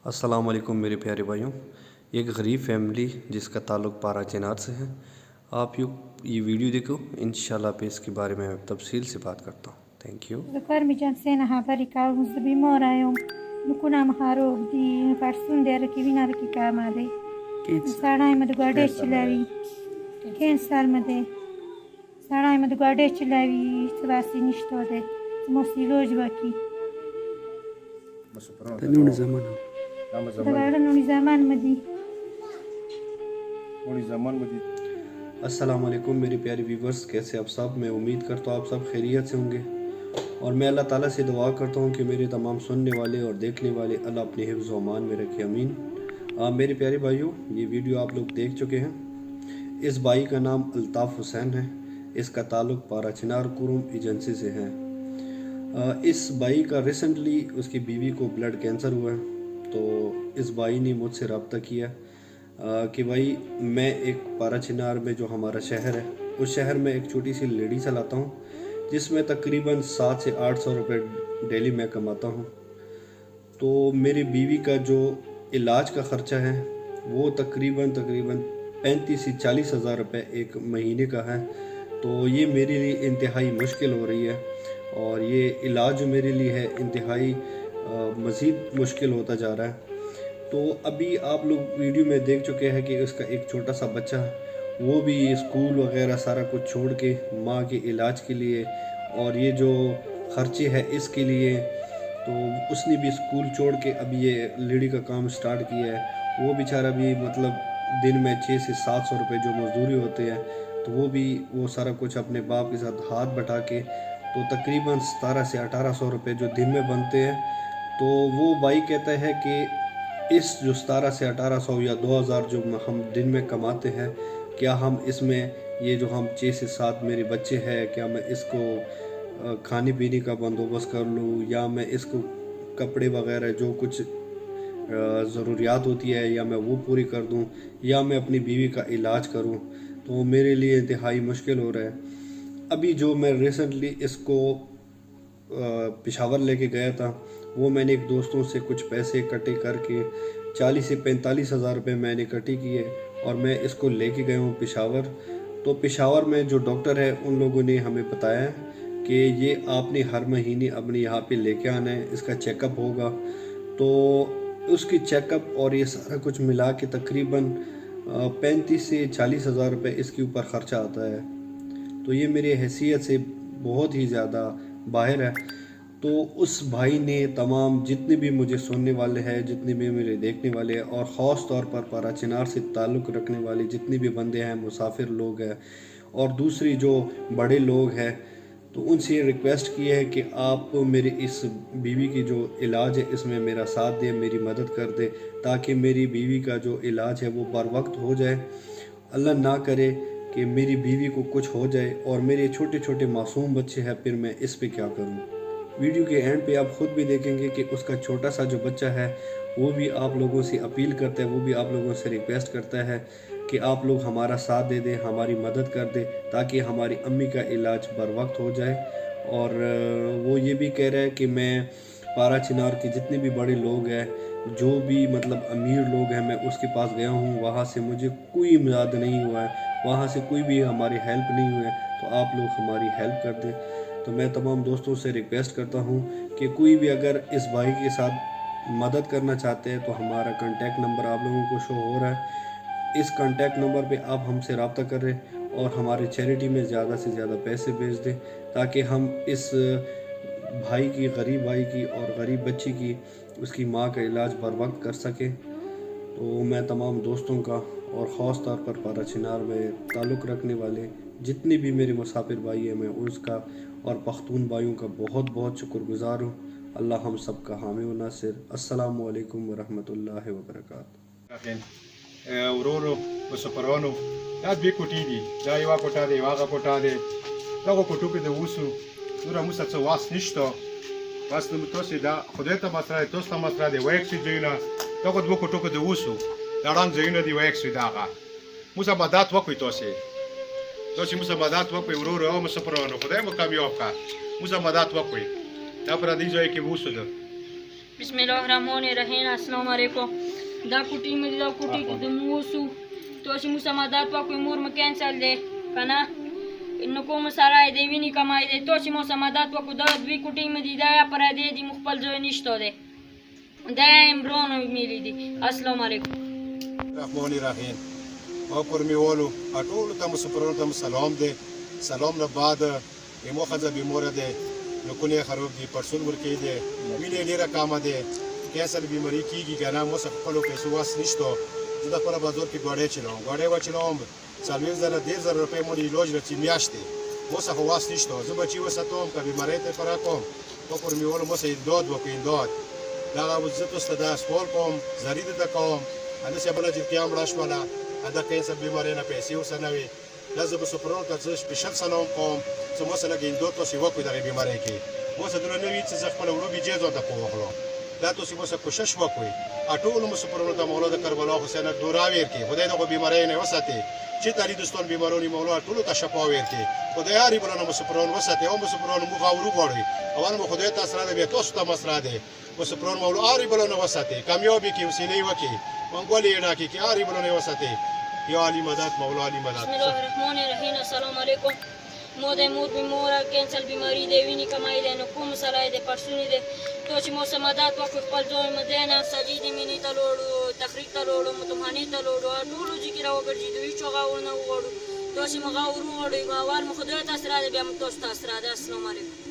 अस्सलाम वालेकुम मेरे प्यारे भाइयों। एक गरीब फैमिली जिसका ताल्लुक़ पारा चिनार से है, आप ये वीडियो देखो, इंशाल्लाह पे इसके बारे में तफसील से बात करता हूँ। Thank you. ذكرني جنسينا habari kaum zbimora yom nukuna maharog di parsun der kivina ki kamade sarai mad gade chilavi ken sal made sarai mad gade chilavi svasi nishtode mosiloj baki تنون زمان دغه نو زمان مدي अस्सलाम वालेकुम मेरे प्यारे व्यूवर्स, कैसे आप सब? मैं उम्मीद करता हूँ आप सब खैरियत से होंगे और मैं अल्लाह ताला से दुआ करता हूँ कि मेरे तमाम सुनने वाले और देखने वाले अल्लाह अपने हिफ्ज़ व अमान में रखे, अमीन। मेरे प्यारे भाइयों, ये वीडियो आप लोग देख चुके हैं। इस भाई का नाम अल्ताफ़ हुसैन है। इसका ताल्लुक़ पारा चिनार कुरुम एजेंसी से है। इस भाई का रिसेंटली उसकी बीवी को ब्लड कैंसर हुआ है, तो इस भाई ने मुझसे रब्ता किया कि भाई मैं एक पारा चिनार में जो हमारा शहर है, उस शहर में एक छोटी सी लेडी चलाता हूँ जिसमें तकरीबन 700 से 800 रुपये डेली मैं कमाता हूँ। तो मेरी बीवी का जो इलाज का ख़र्चा है वो तकरीबन 35 से 40 हज़ार रुपये एक महीने का है। तो ये मेरे लिए इंतहाई मुश्किल हो रही है और ये इलाज जो मेरे लिए है इंतहाई मज़ीद मुश्किल होता जा रहा है। तो अभी आप लोग वीडियो में देख चुके हैं कि उसका एक छोटा सा बच्चा वो भी स्कूल वगैरह सारा कुछ छोड़ के माँ के इलाज के लिए और ये जो ख़र्चे है इसके लिए, तो उसने भी स्कूल छोड़ के अभी ये लेडी का काम स्टार्ट किया है। वो बेचारा भी मतलब दिन में 600 से 700 रुपये जो मजदूरी होते हैं, तो वो सारा कुछ अपने बाप के साथ हाथ बटा के तो तकरीबन 1700 से 1800 रुपये जो दिन में बनते हैं। तो वो भाई कहता है कि इस जो 1700 से 1800 या 2000 जो हम दिन में कमाते हैं, क्या हम इसमें ये जो हम 6 से 7 मेरे बच्चे हैं, क्या मैं इसको खाने पीने का बंदोबस्त कर लूँ या मैं इसको कपड़े वगैरह जो कुछ ज़रूरियात होती है या मैं वो पूरी कर दूँ या मैं अपनी बीवी का इलाज करूँ, तो मेरे लिए इंतहाई मुश्किल हो रहा है। अभी जो मैं रिसेंटली इसको पेशावर लेके गया था, वो मैंने एक दोस्तों से कुछ पैसे इकट्ठे करके 40 से 45 हज़ार रुपये मैंने इकट्ठे किए और मैं इसको लेके गया हूँ पेशावर। तो पेशावर में जो डॉक्टर है उन लोगों ने हमें बताया कि ये आपने हर महीने अपने यहाँ पे लेके आना है, इसका चेकअप होगा। तो उसकी चेकअप और ये सारा कुछ मिला के तकरीबन 35 से 40 हज़ार रुपये इसके ऊपर ख़र्चा आता है। तो ये मेरी हैसियत से बहुत ही ज़्यादा बाहर है। तो उस भाई ने तमाम जितने भी मुझे सुनने वाले हैं, जितने भी मेरे देखने वाले हैं और ख़ास तौर पर पारा चिनार से ताल्लुक़ रखने वाले जितने भी बंदे हैं, मुसाफिर लोग हैं और दूसरी जो बड़े लोग हैं, तो उनसे रिक्वेस्ट की है कि आप मेरी इस बीवी की जो इलाज है इसमें मेरा साथ दें, मेरी मदद कर दें, ताकि मेरी बीवी का जो इलाज है वो बर वक्त हो जाए। अल्लाह ना करे कि मेरी बीवी को कुछ हो जाए और मेरे छोटे छोटे मासूम बच्चे हैं, फिर मैं इस पे क्या करूं। वीडियो के एंड पे आप ख़ुद भी देखेंगे कि उसका छोटा सा जो बच्चा है वो भी आप लोगों से अपील करता है, वो भी आप लोगों से रिक्वेस्ट करता है कि आप लोग हमारा साथ दे दें, हमारी मदद कर दें, ताकि हमारी अम्मी का इलाज बर वक्त हो जाए। और वो ये भी कह रहा है कि मैं पारा चिनार के जितने भी बड़े लोग हैं, जो भी मतलब अमीर लोग हैं, मैं उसके पास गया हूँ, वहाँ से मुझे कोई इमदाद नहीं हुआ है, वहाँ से कोई भी हमारी हेल्प नहीं हुई है। तो आप लोग हमारी हेल्प कर दें। तो मैं तमाम दोस्तों से रिक्वेस्ट करता हूँ कि कोई भी अगर इस भाई के साथ मदद करना चाहते हैं तो हमारा कांटेक्ट नंबर आप लोगों को शो हो रहा है। इस कांटेक्ट नंबर पे आप हमसे रब्ता करें और हमारे चैरिटी में ज़्यादा से ज़्यादा पैसे भेज दें, ताकि हम इस भाई की, गरीब भाई की और गरीब बच्ची की, उसकी माँ का इलाज बर वक्त कर सकें। तो मैं तमाम दोस्तों का और ख़ास तौर पर पारा चिनार में ताल्लुक़ रखने वाले जितने भी मेरे मुसाफिर भाई हैं, मैं उसका और पख्तून भाइयों का बहुत बहुत शुक्रगुज़ार हूँ। अल्लाह हम सब का हामी व नासिर। अस्सलामु अलैकुम व रहमतुल्लाहि व बरकातुहू। Uroro usoparano ya bi kutidi da iwa kotade waga kotade dago kotuke de usu dura musa tso was nishto was no tosi da khodeta masra tosta masra de weksi jina dago dwo kotuke de usu da ran jina di weksi daga musa badat wakui tosi musa badat wakui uroro o usoparano khodemo kamioka musa badat wakui da paradiso e ke usu do بسم الله الرحمن الرحیم. السلام علیکم. دا کوټی مې دا کوټی کې د موسو تو چې موسه مدد وکړي مور مې کینسل دی کنه نو کوم سره دی ویني کمای دی تو چې موسه مدد وکړو دا دوی کوټی مې دی دا پر دی دی مخبل ځای نشته دی دا امرونو ملي دي. السلام علیکم. الرحمن الرحیم. او پر میولو ټول ته مسپرونو ته سلام دی. سلام نه بعد یمو خزه بیموره دی نو کونه خراب دی پرسون ورکی دی ویني ډیره کامه دی کیسل بیماری کیږي کنه مو څه خپل پیسو واس نشته زه د خپل بازار کې غاډې چلاوم غاډې وچلوم 40,000 روپۍ مو دی لوج رچې میاشتې مو څه واس نشته زه بچي وساتوم که بیماری ته پر کوم او پر میولو مو څه امداد وکړي امداد دا عزت واست دا سوال کوم زرید د کوم انا څه بل چې قیام راشمله ادا کیسل بیماری نه پیسې وسنوي لازم سپرون ته سپیشل سلام کوم چې مو سره کې امداد تاسو وکړئ د بیماری کې مو سره نه وی چې خپل وروبي جېزو ته کوغلو دا تاسو مو سره کوشش وکړئ ټول مو سپرون ته مولا د کربلا حسین دورا ور کې خدای دغه بیماری نه وساتي چې تاری دوستان بیمارونی مولا ټول ته شفا ور کې خدای هری بلنه مو سپرون وساتي او مو سپرون مو غاورو غوړي اول مو خدای تاسو را دې تاسو ته مسره ده مو سپرون مولا هری بلنه وساتي کامیابی کې وسیلې وکي منګولې راکې کې هری بلنه وساتي یا علی مدد مولا علی مدد. بسم الله الرحمن الرحیم. السلام علیکم. مو د مور بیماره کینسل بیماری دی ویني کمای دی نو کوم سره دی پرسونی دی تو چې مو سمادات وکړ خپل ځای مدینه سجید مینی ته لوړو تخریق ته لوړو متمانی ته لوړو ټول ذکر وګرځي دوی چغاونه وړو تو چې مغاورو وړي باور مو خدای تاسو را دی بیا مو تاسو را دی. السلام علیکم.